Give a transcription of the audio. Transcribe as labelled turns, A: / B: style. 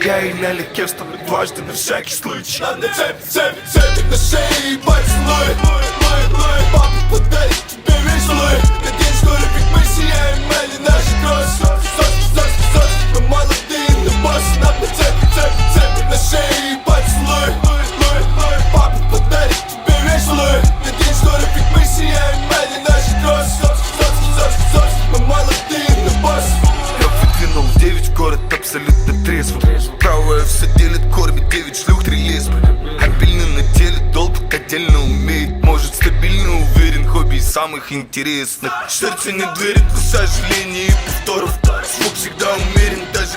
A: Я и налегке вставлю дважды на всякий случай.
B: Надо цепь на шее и поцелуй. Папа подарит тебе веселый. Надеюсь, что любит мы сияем, или наши кросс. Мы молодые, но босс. Надо цепь на шее и поцелуй. Папа подарит тебе веселый. Надеюсь, что любит мы сияем, или наши кросс. Мы молодые, но босс.
A: Я выдвинул 9 в город абсолютно трезвым. Правая все делит, кормит 9 шлюх, 3 лесбы. Обильно на теле, долг отдельно умеет. Может стабильно уверен, хобби из самых интересных. Сердце не дверит, к сожалению, и повторов. Звук всегда умерен, даже